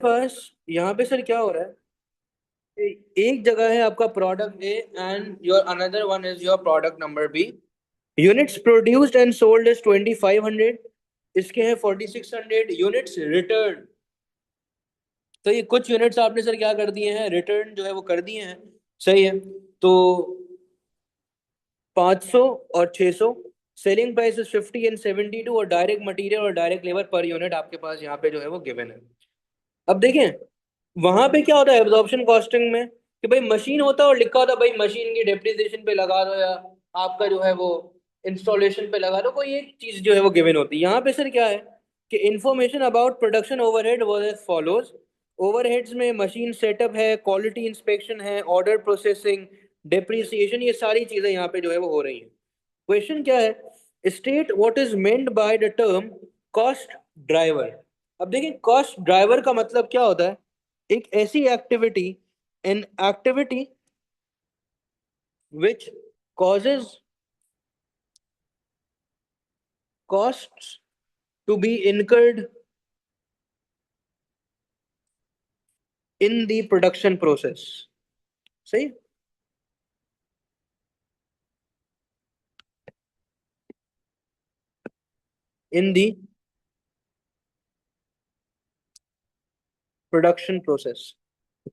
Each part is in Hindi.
पास यहाँ पे सर क्या हो रहा है, एक जगह है आपका product A and your another one is your product number B. Units produced and sold is 2500, इसके हैं 4600 यूनिट्स रिटर्न। तो ये कुछ यूनिट्स आपने सर क्या कर दिए हैं, रिटर्न जो है वो कर दिए हैं। सही है। तो 500 और 600, सेलिंग प्राइस इज 50 एंड 72, और डायरेक्ट मटेरियल और डायरेक्ट लेबर पर यूनिट आपके पास यहाँ पे जो है वो गिवन है। अब देखें वहां पे क्या होता है एब्जॉर्प्शन कॉस्टिंग में, कि भाई मशीन होता है और लिखा होता है भाई मशीन की डेप्रिसिएशन पे लगा दो, या आपका जो है वो इंस्टॉलेशन पे लगा दो, कोई एक चीज जो है वो गिवन होती है। यहाँ पे सर क्या है कि information about production overhead was as follows. Overheads में मशीन सेटअप है, क्वालिटी इंस्पेक्शन है, ऑर्डर प्रोसेसिंग, डेप्रिसिएशन, ये सारी चीजें यहाँ पे जो है वो हो रही हैं। क्वेश्चन क्या है, state what is meant by the term cost driver. अब देखिए कॉस्ट ड्राइवर का मतलब क्या होता है, एक ऐसी activity, an activity which causes costs to be incurred in the production process। सही। in the production process,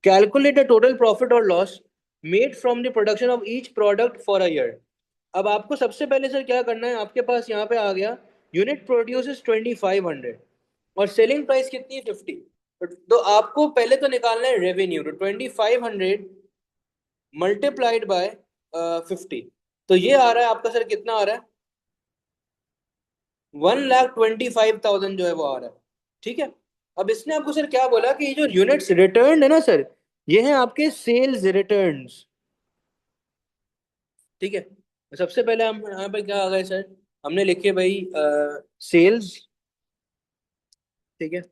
calculate the total profit or loss made from the production of each product for a year। अब आपको सबसे पहले सर क्या करना है, आपके पास यहाँ पे आ गया यूनिट प्रोड्यूस 2500 और सेलिंग प्राइस कितनी है 50। तो आपको पहले तो निकालना है रेवेन्यू, तो 2500 मल्टीप्लाइड बाय 50, तो ये आ रहा है आपका सर कितना आ रहा है, 1,25,000 जो है वो आ रहा है। ठीक है। अब इसने आपको सर क्या बोला कि ये जो यूनिट्स रिटर्न है ना सर, ये हैं आपके सेल्स रिटर्न्स। ठीक है। तो सबसे पहले हम यहाँ पे क्या आ गए सर, हमने लिखे भाई सेल्स। ठीक है।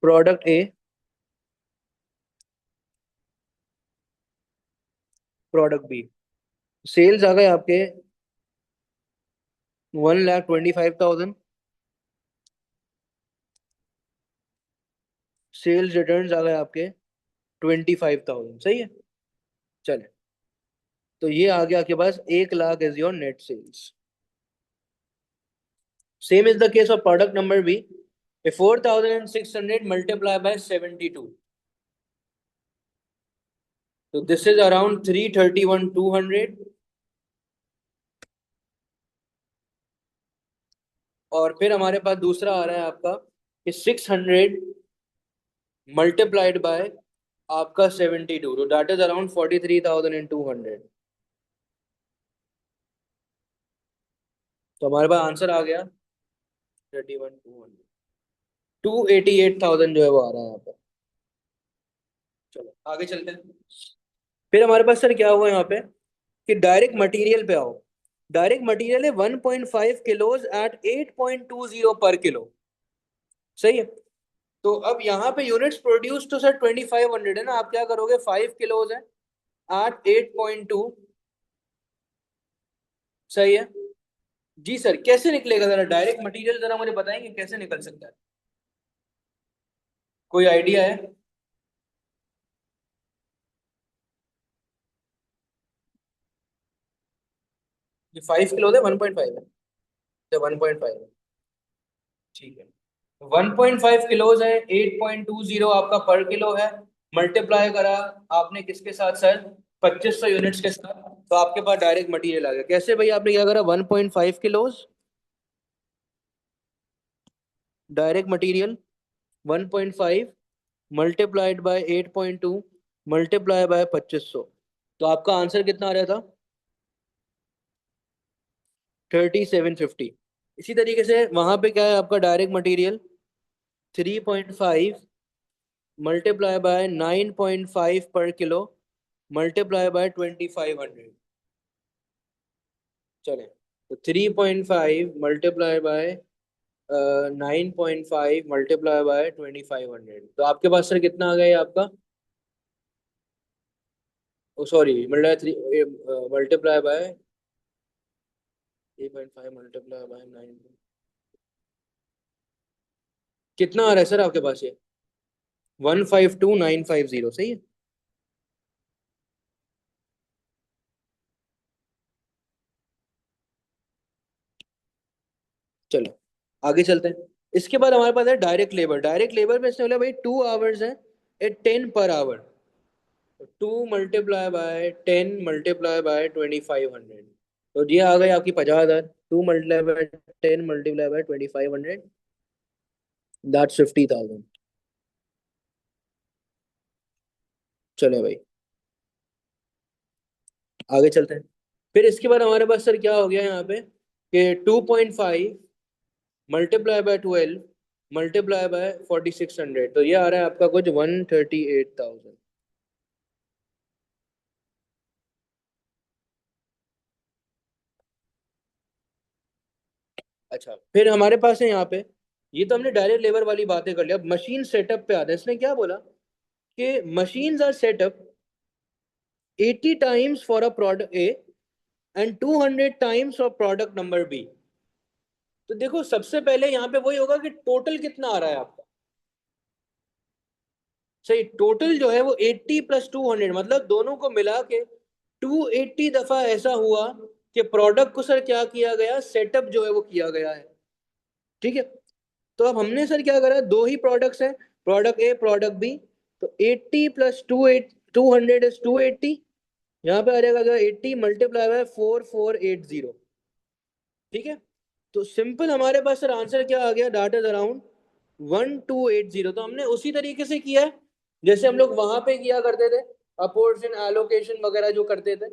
Product A, product B, sales आ गए आपके 1,25,000, सेल्स रिटर्न्स आ गए आपके 25,000। सही है। चले, तो ये आ गया आपके पास 1 lakh is your net sales. Same is the case of product number B, 4,600 multiply by 72, तो दिस इज अराउंड 331,200। और फिर हमारे पास दूसरा आ रहा है आपका कि 600 मल्टीप्लाइड बाय आपका 72, तो दैट इज अराउंड 43,200। तो हमारे पास आंसर आ गया 31,200, 288,000 जो है वो आ रहा है यहाँ पे। चलो आगे चलते हैं। फिर हमारे पास सर क्या हुआ यहाँ पे कि डायरेक्ट मटेरियल पे आओ। डायरेक्ट मटेरियल है 1.5 किलोज एट 8.20 पर किलो। सही है। तो अब यहाँ पे यूनिट्स प्रोड्यूस तो सर 2500 है ना, आप क्या करोगे, 5 किलोज है एट 8.2। सही है। जी सर, कैसे निकलेगा जरा डायरेक्ट मटेरियल, जरा मुझे बताएंगे कैसे निकल सकता है, कोई आइडिया है। ये 5 किलो है, 1.5 है, तो 1.5 है। ठीक है। 1.5 किलोज है, 8.20 आपका पर किलो है, मल्टीप्लाई करा आपने किसके साथ सर, 2500 यूनिट्स के साथ, तो आपके पास डायरेक्ट मटेरियल आ गया। कैसे भाई, आपने क्या करा, 1.5 kilos direct material, 1.5 multiplied by 8.2 multiply by 2500, तो आपका आंसर कितना आ रहा था, 3750। इसी तरीके से वहां पे क्या है आपका डायरेक्ट मटेरियल, 3.5 मल्टीप्लाई बाय 9.5 पर किलो मल्टीप्लाई बाय 2500। चले, तो 3.5 मल्टीप्लाई बाय 9.5 मल्टीप्लाई बाय 2500, तो आपके पास सर कितना आ गया ये आपका, sorry multiply 3 multiply by 3.5 multiply by 9, कितना आ रहा है सर आपके पास ये? 152950, सही है। चलो आगे चलते हैं। इसके बाद हमारे पास है डायरेक्ट लेबर। डायरेक्ट लेबर में इसने बोला भाई 2 आवर्स है एट 10 पर hour, 2 multiply by 10 multiply by 2500, तो ये आ गई आपकी 50,000। 2 multiply by 10 multiply by 2500, that's 50,000। चलो भाई आगे चलते हैं। फिर इसके बाद हमारे पास सर क्या हो गया यहाँ पे कि 2.5 मल्टीप्लाई बाय 12 मल्टीप्लाई बाय 4600, तो ये आ रहा है आपका कुछ 138,000। अच्छा फिर हमारे पास है यहाँ पे, ये तो हमने डायरेक्ट लेबर वाली बातें कर लिया। अब मशीन सेटअप पे आते हैं। इसने क्या बोला कि machines are setup 80 times for a product A and 200 times for product number B. तो देखो सबसे पहले यहाँ पे वही होगा कि टोटल कितना आ रहा है आपका। सही, टोटल जो है वो 80 प्लस 200, मतलब दोनों को मिला के 280 दफा ऐसा हुआ कि प्रोडक्ट को सर क्या किया गया, सेटअप जो है वो किया गया है। ठीक है। तो अब हमने सर क्या करा, दो ही प्रोडक्ट्स हैं, प्रोडक्ट ए प्रोडक्ट बी। तो 80 प्लस 200 इज 280। यहाँ पे आ जाएगा 80 मल्टीप्लाई बाय 4480। ठीक है। तो सिंपल हमारे पास सर आंसर क्या आ गया, डाट इज अराउंड 1280। तो हमने उसी तरीके से किया है जैसे हम लोग वहां पे किया करते थे, अपोर्शन एलोकेशन वगैरह जो करते थे,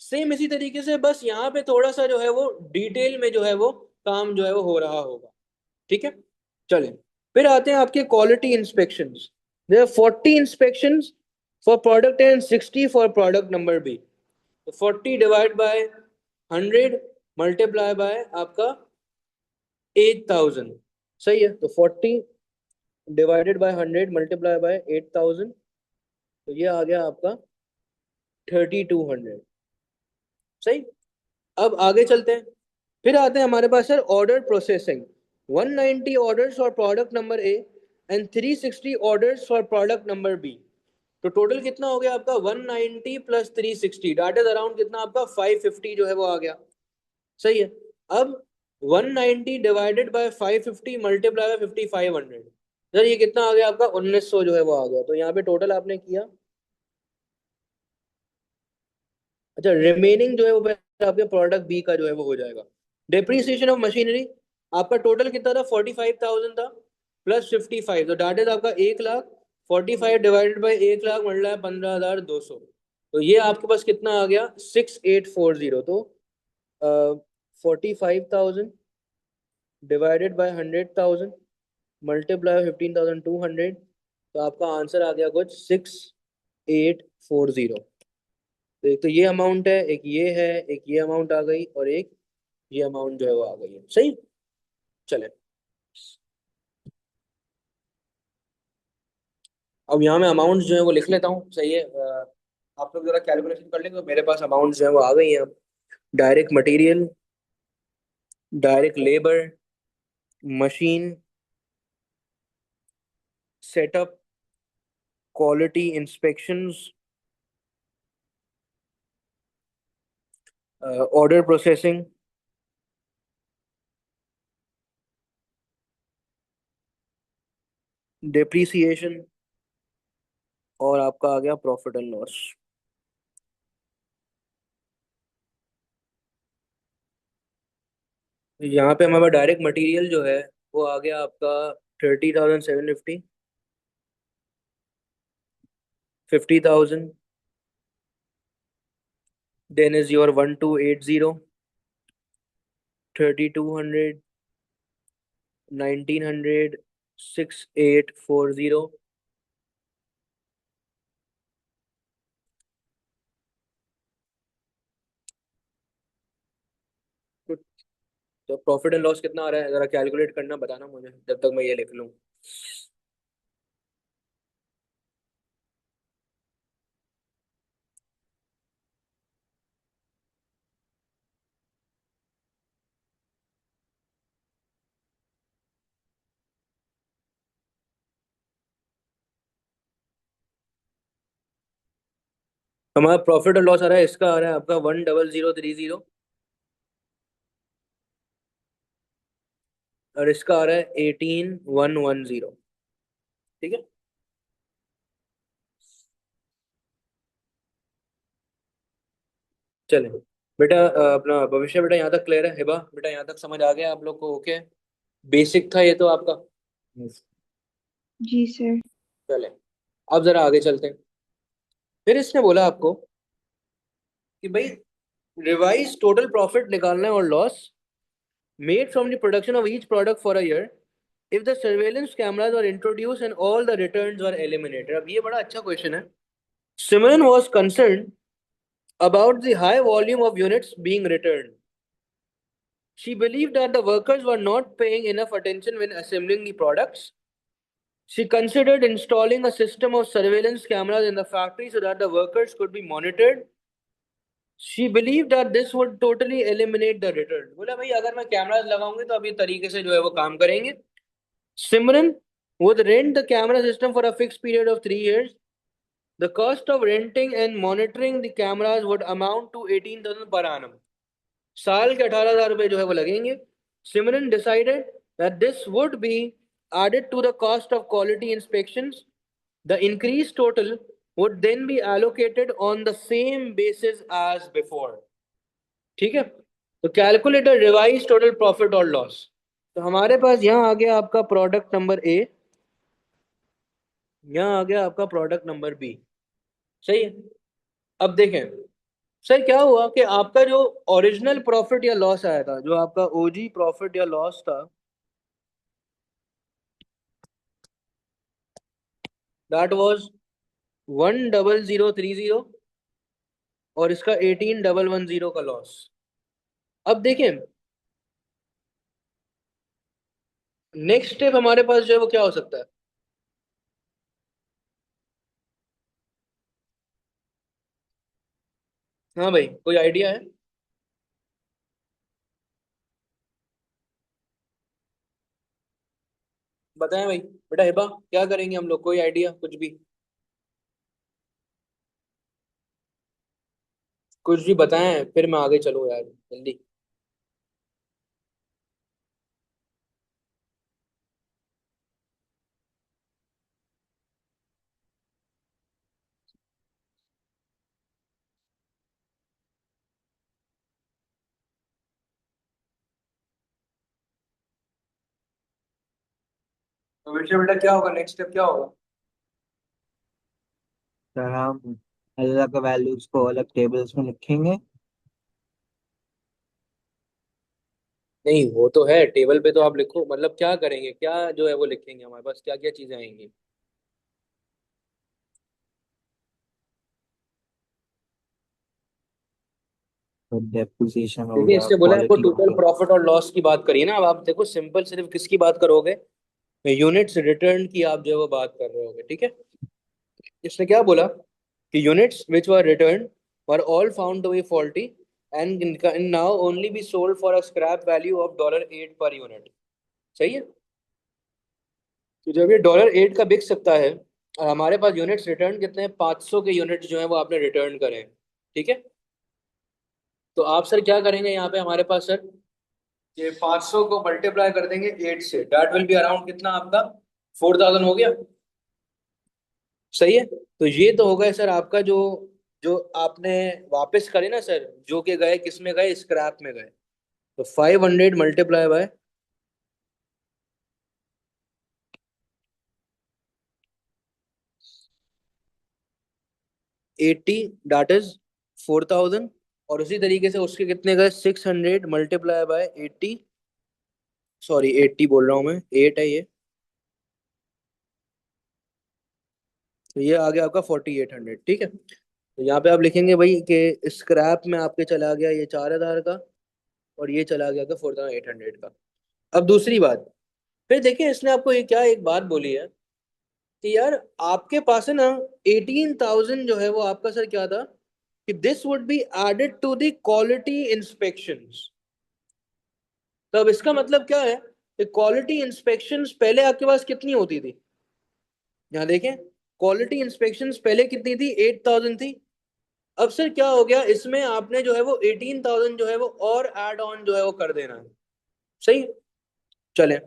सेम इसी तरीके से, बस यहाँ पे थोड़ा सा जो है वो डिटेल में जो है वो काम जो है वो हो रहा होगा। ठीक है। चलें, फिर आते हैं आपके quality inspections. There 40 inspections for product and 60 for product number B. तो 40 डिवाइड बाय 100 मल्टीप्लाई बाय आपका 8,000। सही है। तो 40 डिवाइडेड बाय 100 मल्टीप्लाई बाय 8,000, तो ये आ गया आपका 3,200। सही। अब आगे चलते हैं। फिर आते हैं हमारे पास sir order processing. 190 orders for product number A and 360 orders for product number B. तो टोटल कितना हो गया आपका 190 प्लस 360, डाट इज अराउंड कितना आपका 550 जो है वो आ गया। सही है। अब 190 divided by 550 multiply by 5500, sir ये कितना आ गया आपका 1900 जो है वो आ गया। तो यहाँ पे टोटल आपने किया। अच्छा रिमेनिंग जो है वो फिर आपके प्रोडक्ट बी का जो है वो हो जाएगा। डेप्रिसिएशन ऑफ मशीनरी आपका टोटल कितना था, 45,000 था, प्लस 55, तो डाट इज आपका 1 लाख। 45 डिवाइडेड बाई 1 लाख मंडला है 15,200, तो ये आपके पास कितना आ गया 6840। तो 45,000 डिवाइडेड बाय 100,000 मल्टीप्लाई 15,200, तो आपका आंसर आ गया कुछ 6840। तो एक तो ये अमाउंट है, एक ये है, एक ये अमाउंट आ गई, और एक ये अमाउंट जो है वो आ गई है। सही। चले, अब यहाँ मैं अमाउंट जो है वो लिख लेता हूँ। सही है। आप लोग जरा कैलकुलेशन कर लेंगे, तो मेरे पास अमाउंट जो है वो आ गई है। Direct material, direct labour, machine setup, quality inspections, order processing, depreciation, और आपका आ गया प्रॉफिट एंड लॉस। यहाँ पे हमारा डायरेक्ट मटेरियल जो है वो आ गया आपका 30,750, 50,000, then is your 1280, 3,200, 1,900, 6,840। तो प्रॉफिट एंड लॉस कितना आ रहा है जरा कैलकुलेट करना, बताना मुझे जब तक मैं ये लिख लूँ। हमारा प्रॉफिट और लॉस आ रहा है, इसका आ रहा है आपका 10030, और इसका आ रहा है 18110। ठीक है। चलें बेटा, अपना भविष्य बेटा यहाँ तक क्लियर है? हिबा बेटा यहाँ तक समझ आ गया आप लोग को? ओके, बेसिक था ये तो आपका। Yes. जी सर। चलें, अब जरा आगे चलते हैं। फिर इसने बोला आपको कि भाई रिवाइज टोटल प्रॉफिट निकालना है और loss made from the production of each product for a year if the surveillance cameras are introduce and all the returns are eliminated. अब ये बड़ा अच्छा क्वेश्चन है। Simran was concerned about the high volume of units being returned. She believed that the workers were not paying enough attention when assembling the products. She considered installing a system of surveillance cameras in the factory so that the workers could be monitored. She believed that this would totally eliminate the return. बोला भाई अगर मैं कैमरास लगाऊंगी तो अब ये तरीके से जो है वो काम करेंगे। Simran would rent the camera system for a fixed period of 3 years. The cost of renting and monitoring the cameras would amount to 18,000 per annum. साल के 18,000 रुपए जो है वो लगेंगे। Simran decided that this would be added to the cost of quality inspections. The increase total would then be allocated on the same basis as before. ठीक है, तो कैलकुलेटर रिवाइज टोटल प्रॉफिट और लॉस। तो हमारे पास यहाँ आ गया आपका प्रोडक्ट नंबर ए, यहाँ आ गया आपका प्रोडक्ट नंबर बी। सही है। अब देखें सर क्या हुआ कि आपका जो ओरिजिनल प्रॉफिट या लॉस आया था, जो आपका ओजी प्रॉफिट या लॉस था, दैट वाज 10030, और इसका 18110 का लॉस। अब देखें नेक्स्ट स्टेप हमारे पास जो है वो क्या हो सकता है? हाँ भाई, कोई आइडिया है? बताएं भाई। बेटा हिबा क्या करेंगे हम लोग? कोई आइडिया कुछ भी? कुछ भी बताएं फिर मैं आगे चलूँ यार, जल्दी। तो बेटा बेटा क्या होगा, नेक्स्ट स्टेप क्या होगा? सर हम अलग अलग वैल्यूज को अलग टेबल्स में लिखेंगे। नहीं वो तो है, टेबल पे तो आप लिखो, मतलब क्या करेंगे, क्या जो है वो लिखेंगे, हमारे पास क्या क्या चीजें आएंगी? तो डेप्रिसिएशन हो देखिए गया, इसने बोला है आपको क्वालिटी हो टोटल गया। प्रॉफिट और लॉस की बात करिए ना। अब आप देखो सिंपल सिर्फ किसकी बात करोगे? यूनिट्स रिटर्न की आप जो है वो बात कर रहे होगे। ठीक है। इसने क्या बोला कि units which were return were all found to be faulty and now only be sold for a scrap value of $8 पर यूनिट। सही है। तो जब ये $8 का बिक सकता है और हमारे पास यूनिट्स रिटर्न कितने हैं, 500 के यूनिट्स जो है वो आपने रिटर्न करे हैं। ठीक है। तो आप सर क्या करेंगे यहाँ पे हमारे पास सर, ये 500 को मल्टीप्लाई कर देंगे 8 से, दैट विल बी अराउंड कितना आपका 4,000 हो गया। सही है। तो ये तो होगा सर आपका जो जो आपने वापस करे ना सर, जो कि गए किस में गए, स्क्रैप में गए। तो 500 मल्टीप्लाई बाय 80, दैट इज 4,000। और उसी तरीके से उसके कितने गए, 600 मल्टीप्लाई बाय 80, सॉरी 80 बोल रहा हूँ मैं, 8 है ये। तो ये आ गया आपका 4,800। ठीक है। तो यहाँ पे आप लिखेंगे भाई कि स्क्रैप में आपके चला गया ये 4,000 का, और ये चला गया था 4,800 का। अब दूसरी बात, फिर देखिए इसने आपको ये क्या एक बात बोली है कि यार आपके पास है ना 18,000 जो है वो आपका सर क्या था कि this would be added to the quality inspections. तो अब इसका मतलब क्या है कि क्वालिटी इंस्पेक्शंस पहले आपके पास कितनी होती थी? यहाँ देखें, क्वालिटी इंस्पेक्शंस पहले कितनी थी, 8,000 थी। अब सर क्या हो गया, इसमें आपने जो है वो 18,000 जो है वो और ऐड ऑन जो है वो कर देना है। सही है? चले,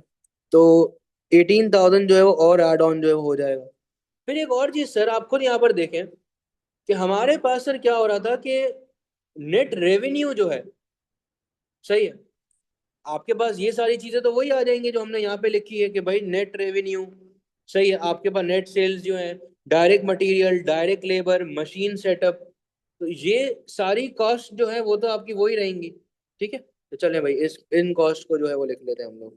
तो 18,000 जो है वो और ऐड ऑन जो है वो हो जाएगा। फिर एक और चीज सर, आप खुद यहाँ पर देखें कि हमारे पास सर क्या हो रहा था कि नेट रेवेन्यू जो है, सही है, आपके पास ये सारी चीजें तो वही आ जाएंगी जो हमने यहाँ पे लिखी है कि भाई नेट रेवेन्यू, सही है, आपके पास नेट सेल्स जो है, direct material, direct labour, machine setup, तो ये सारी कॉस्ट जो है वो तो आपकी वही रहेंगी। ठीक है, तो चले भाई इस इन कॉस्ट को जो है वो लिख लेते हैं हम लोग।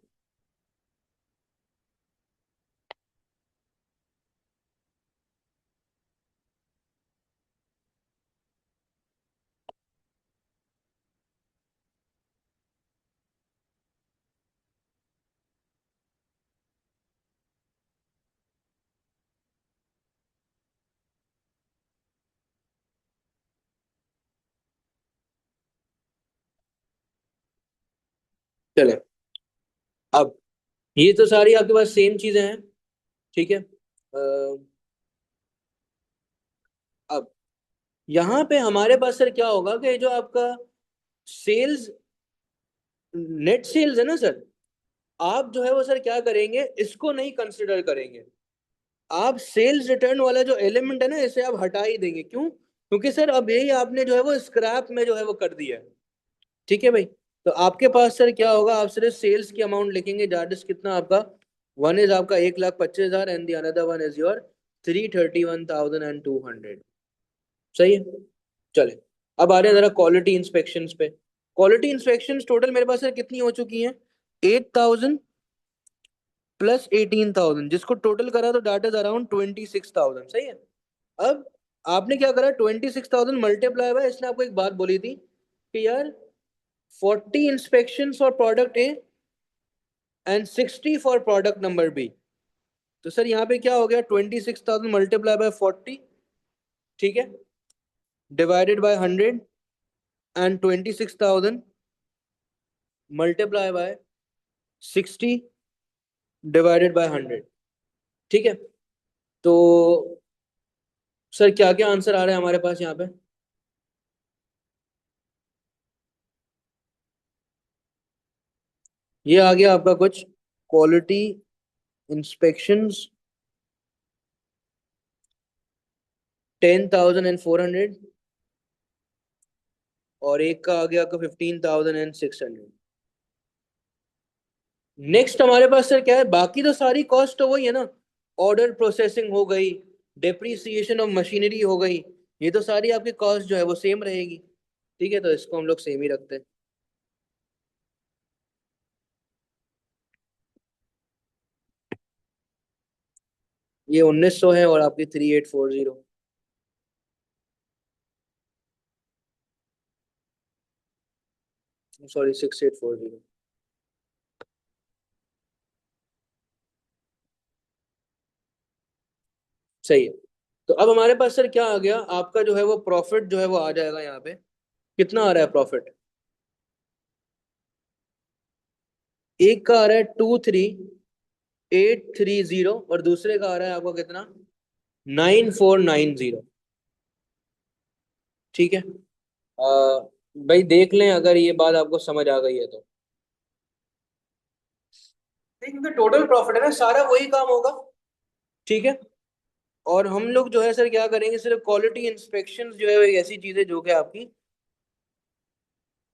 चले, अब ये तो सारी आपके पास सेम चीजें हैं। ठीक है, अब यहाँ पे हमारे पास सर क्या होगा कि जो आपका सेल्स, नेट सेल्स है ना सर, आप जो है वो सर क्या करेंगे, इसको नहीं कंसिडर करेंगे। आप सेल्स रिटर्न वाला जो एलिमेंट है ना, इसे आप हटा ही देंगे। क्यों? क्योंकि सर अब यही आपने जो है वो स्क्रैप में जो है वो कर दिया है। ठीक है भाई, तो आपके पास सर क्या होगा, आप सिर्फ सेल्स की अमाउंट लिखेंगे, दैट इज कितना आपका, वन इज आपका 1,25,000 and the another one is your 331,200। सही है? चले, अब आ रहे हैं जरा क्वालिटी इंस्पेक्शंस पे। क्वालिटी इंस्पेक्शंस टोटल मेरे पास सर कितनी हो चुकी हैं, 8,000 प्लस 18,000, जिसको टोटल करा तो दैट इज अराउंड 26,000। सही है? अब आपने क्या करा, 26,000 मल्टीप्लाई बाय, इसने आपको एक बात बोली थी कि यार 40 inspections for product A and 60 for product number B. तो सर यहाँ पे क्या हो गया, 26,000 मल्टीप्लाई बाय 40, ठीक है, divided by 100, and 26,000 multiply by 60 divided by 100। ठीक है, तो सर क्या क्या आंसर आ रहा है हमारे पास यहाँ पे? ये आ गया आपका कुछ क्वालिटी इंस्पेक्शंस 10,400, और एक का आ गया आपका 15,600। नेक्स्ट हमारे पास सर क्या है, बाकी तो सारी कॉस्ट तो वही है ना, ऑर्डर प्रोसेसिंग हो गई, डेप्रिसिएशन ऑफ मशीनरी हो गई, ये तो सारी आपकी कॉस्ट जो है वो सेम रहेगी। ठीक है, तो इसको हम लोग सेम ही रखते हैं। ये 1,900 है और आपकी 3,840, सॉरी 6,840। सही है, तो अब हमारे पास सर क्या आ गया, आपका जो है वो प्रॉफिट जो है वो आ जाएगा यहाँ पे। कितना आ रहा है प्रॉफिट? एक का आ रहा है 23,830, और दूसरे का आ रहा है आपको कितना, 9,490। ठीक है, भाई देख लें अगर ये बात आपको समझ आ गई है तो। नहीं, क्योंकि टोटल प्रॉफिट है ना, सारा वही काम होगा। ठीक है, और हम लोग जो है सर क्या करेंगे, सिर्फ क्वालिटी इंस्पेक्शन जो है वो एक ऐसी चीज है जो कि आपकी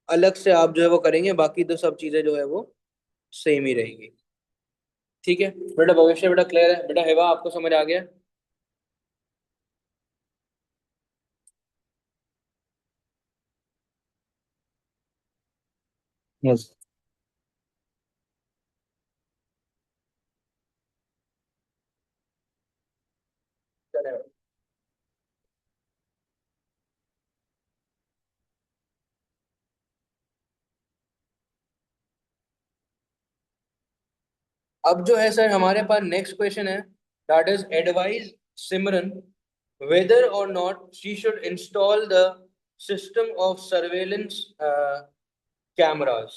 अलग से आप जो है वो करेंगे, बाकी तो सब चीजें जो है वो सेम ही रहेंगी। ठीक है बेटा, भविष्य बेटा क्लियर है बेटा, हेवा आपको समझ आ गया? यस। चलेगा। अब जो है सर हमारे पास नेक्स्ट क्वेश्चन है, that is advise Simran whether or not she should install the system of surveillance cameras।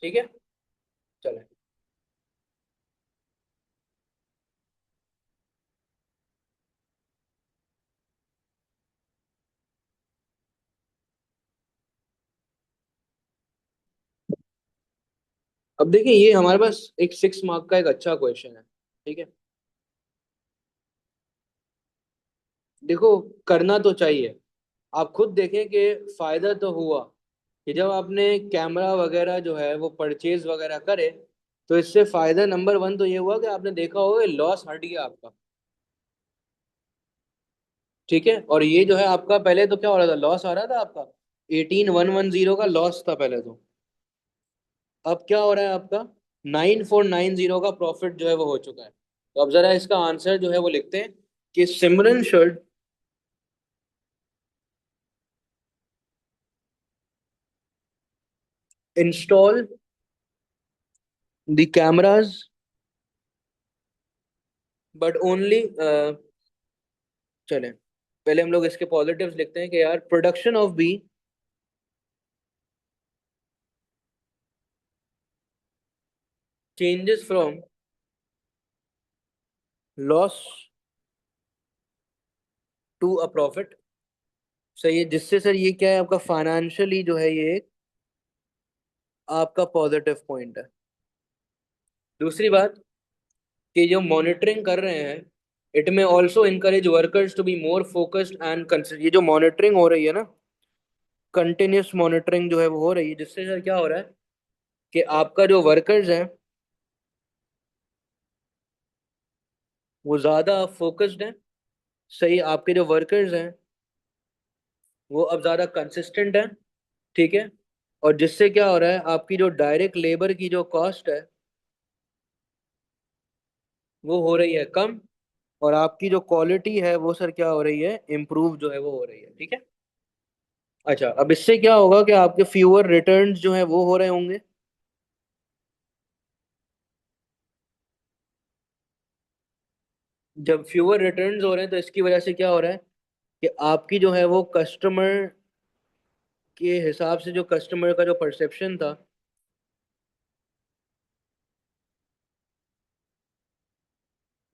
ठीक है, चले, अब देखिए ये हमारे पास एक 6 मार्क का एक अच्छा क्वेश्चन है, ठीक है। देखो करना तो चाहिए, आप खुद देखें कि फायदा तो हुआ कि जब आपने कैमरा वगैरह जो है वो परचेज वगैरह करे, तो इससे फायदा नंबर 1 तो ये हुआ कि आपने देखा होगा लॉस हट गया आपका, ठीक है। और ये जो है आपका पहले तो क्या हो रहा था, लॉस आ रहा था आपका 18,110 का लॉस था पहले तो। अब क्या हो रहा है आपका 9,490 का प्रॉफिट जो है वो हो चुका है। तो अब जरा इसका आंसर जो है वो लिखते हैं कि Simran should install the cameras but only, चलें पहले हम लोग इसके पॉजिटिव्स लिखते हैं कि यार production of B changes from loss to a profit. सही है, जिससे सर ये क्या है आपका फाइनेंशियली जो है ये एक आपका पॉजिटिव पॉइंट है। दूसरी बात कि जो मॉनिटरिंग कर रहे हैं, it may also encourage workers to be more focused and consider. ये जो मॉनिटरिंग हो रही है ना, कंटिन्यूस मॉनिटरिंग जो है वो हो रही है, जिससे सर क्या हो रहा है कि आपका जो वर्कर्स हैं वो ज़्यादा फोकस्ड हैं। सही, आपके जो वर्कर्स हैं वो अब ज़्यादा कंसिस्टेंट हैं, ठीक है। और जिससे क्या हो रहा है आपकी जो डायरेक्ट लेबर की जो कॉस्ट है वो हो रही है कम, और आपकी जो क्वालिटी है वो सर क्या हो रही है, इम्प्रूव जो है वो हो रही है, ठीक है। अच्छा, अब इससे क्या होगा कि आपके फ्यूअर रिटर्न्स जो है वो हो रहे होंगे। जब फ्यूअर रिटर्न्स हो रहे हैं तो इसकी वजह से क्या हो रहा है कि आपकी जो है वो कस्टमर के हिसाब से जो कस्टमर का जो परसेप्शन था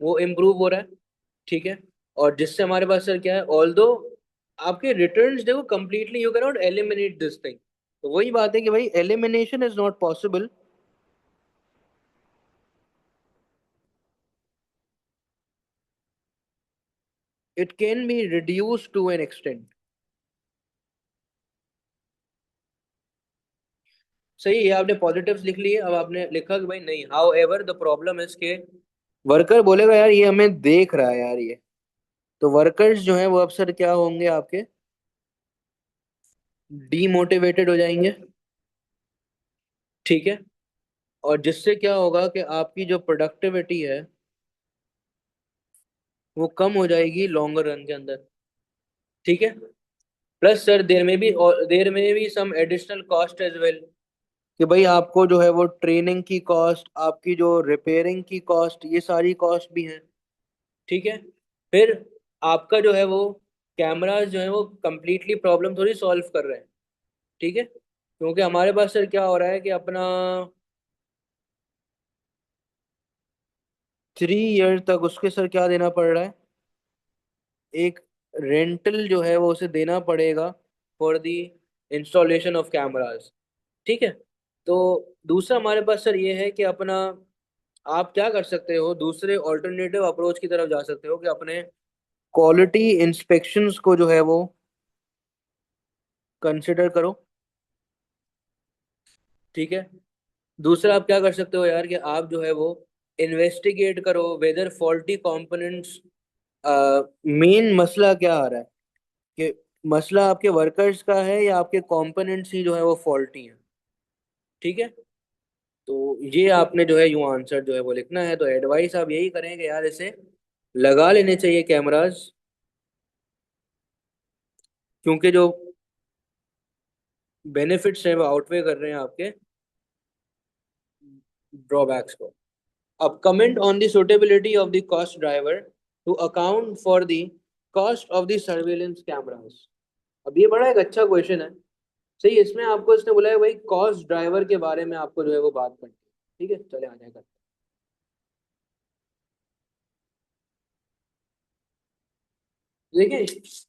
वो इम्प्रूव हो रहा है, ठीक है। और जिससे हमारे पास सर क्या है, ऑल दो आपके रिटर्न्स देखो completely you can not eliminate this thing. तो वही बात है कि भाई elimination is not possible, it can be reduce to an extent. सही है, आपने पॉजिटिव्स लिख लिए। अब आपने लिखा कि भाई नहीं, how ever the problem is के वर्कर बोलेगा यार ये हमें देख रहा है यार ये, तो वर्कर्स जो है वो अक्सर क्या होंगे आपके, डीमोटिवेटेड हो जाएंगे, ठीक है। और जिससे क्या होगा कि आपकी जो प्रोडक्टिविटी है वो कम हो जाएगी लॉन्गर रन के अंदर, ठीक है। Plus sir there may be some additional cost as well, कि भाई आपको जो है वो ट्रेनिंग की कॉस्ट, आपकी जो रिपेयरिंग की कॉस्ट, ये सारी कॉस्ट भी हैं, ठीक है। फिर आपका जो है वो कैमराज जो है वो कंप्लीटली प्रॉब्लम थोड़ी सॉल्व कर रहे हैं, ठीक है। क्योंकि हमारे पास सर क्या हो रहा है कि अपना 3 ईयर तक उसके सर क्या देना पड़ रहा है, एक रेंटल जो है वो उसे देना पड़ेगा for the installation of cameras, ठीक है। तो दूसरा हमारे पास सर ये है कि अपना आप क्या कर सकते हो, दूसरे ऑल्टरनेटिव अप्रोच की तरफ जा सकते हो कि अपने क्वालिटी इंस्पेक्शंस को जो है वो कंसिडर करो, ठीक है। दूसरा आप क्या कर सकते हो यार कि आप जो है वो इन्वेस्टिगेट करो वेदर फॉल्टी कंपोनेंट्स, मेन मसला क्या आ रहा है कि मसला आपके वर्कर्स का है या आपके कंपोनेंट्स ही जो है वो फॉल्टी हैं, ठीक है। तो ये आपने जो है यूं आंसर जो है वो लिखना है। तो एडवाइस आप यही करेंगे यार इसे लगा लेने चाहिए कैमरास, क्योंकि जो बेनिफिट्स हैं वो आउटवे कर रहे हैं आपके ड्रॉबैक्स को। अब comment on the suitability of the cost driver to account for the cost of the surveillance cameras. अब ये बड़ा एक अच्छा क्वेश्चन है। सही है, इसमें आपको इसने बोला है भाई कॉस्ट ड्राइवर के बारे में आपको जो है वो बात करनी है, ठीक है। चले आ जाएगा। देखिए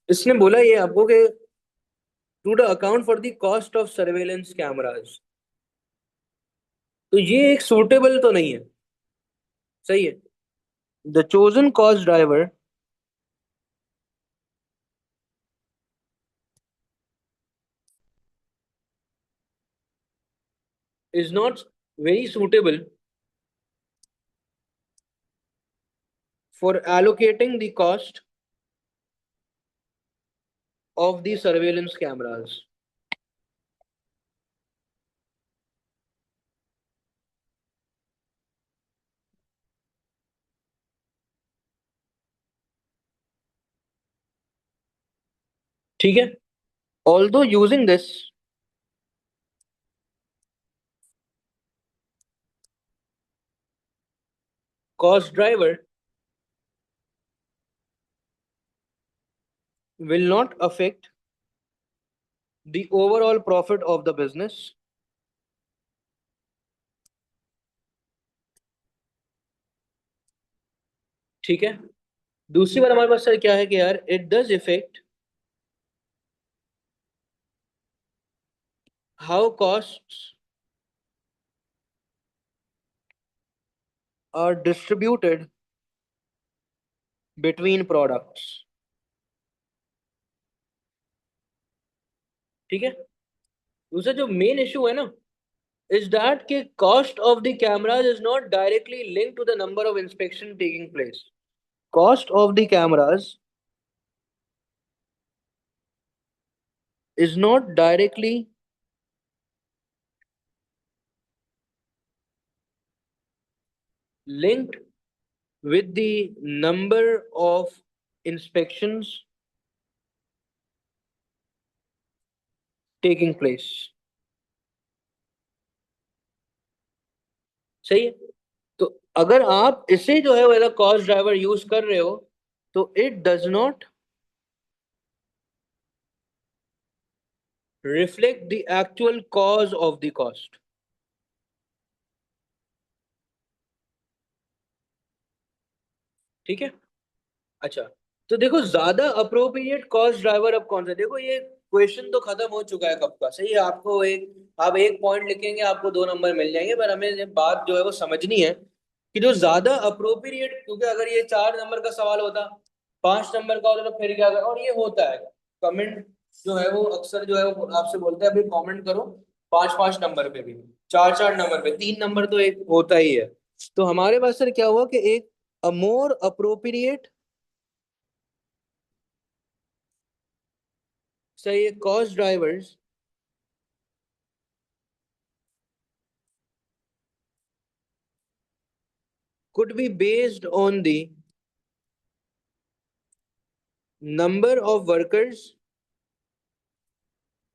इसने बोला ये आपको कि to the account for the cost of surveillance cameras, तो ये एक सूटेबल तो नहीं है। सही है। The chosen cost driver is not very suitable for allocating the cost of the surveillance cameras. ठीक है। Although using this cost driver will not affect the overall profit of the business. ठीक है। दूसरी बार हमारे पास सर क्या है कि यार it does effect how costs are distributed between products. ठीक है। दूसरा जो मेन इशू है ना is that के cost of the cameras is not directly linked to the number of inspection taking place. Cost of the cameras is not directly linked with the number of inspections taking place. सही है। तो अगर आप इसे जो है वो एज कॉस्ट ड्राइवर यूज कर रहे हो तो it does not reflect the actual cause of the cost. ठीक है। अच्छा, तो देखो ज्यादा अप्रोप्रिएट कॉस्ट ड्राइवर अब कौन सा, देखो ये क्वेश्चन तो खत्म हो चुका है कब का। सही है। आपको एक, आप एक पॉइंट लिखेंगे आपको 2 नंबर मिल जाएंगे, पर हमें ये बात जो है वो समझनी है कि जो ज्यादा अप्रोप्रिएट, क्योंकि अगर ये 4 नंबर का सवाल होता, 5 नंबर का होता तो फिर क्या कर, और ये होता है कमेंट जो है वो अक्सर जो है वो आपसे बोलते हैं अभी कमेंट करो 5-5 नंबर पे भी, 4-4 नंबर पे, 3 नंबर तो एक होता ही है। तो हमारे पास सर क्या हुआ कि एक a more appropriate, say cost drivers could be based on the number of workers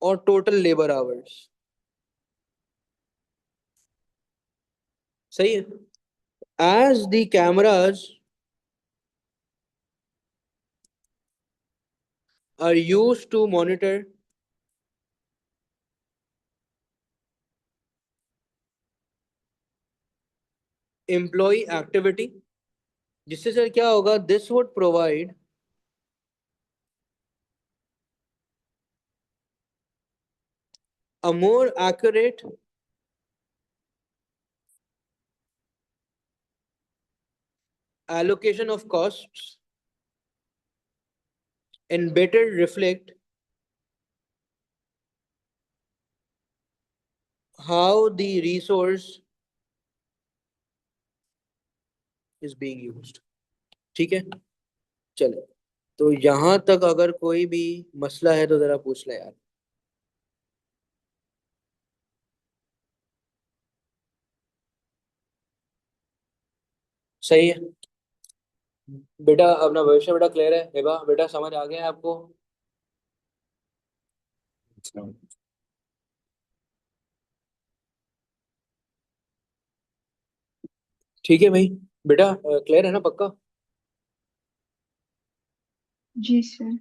or total labor hours. सही है। As the cameras are used to monitor employee activity, जिससे सर क्या होगा, this would provide a more accurate allocation of costs and better reflect how the resource is being used। ठीक है। चलो, तो यहां तक अगर कोई भी मसला है तो जरा पूछ ले यार। सही है। बेटा अपना भविष्य बेटा क्लियर है, हिबा बेटा समझ आ गया है आपको? ठीक है भाई। बेटा क्लियर है ना पक्का? जी सर।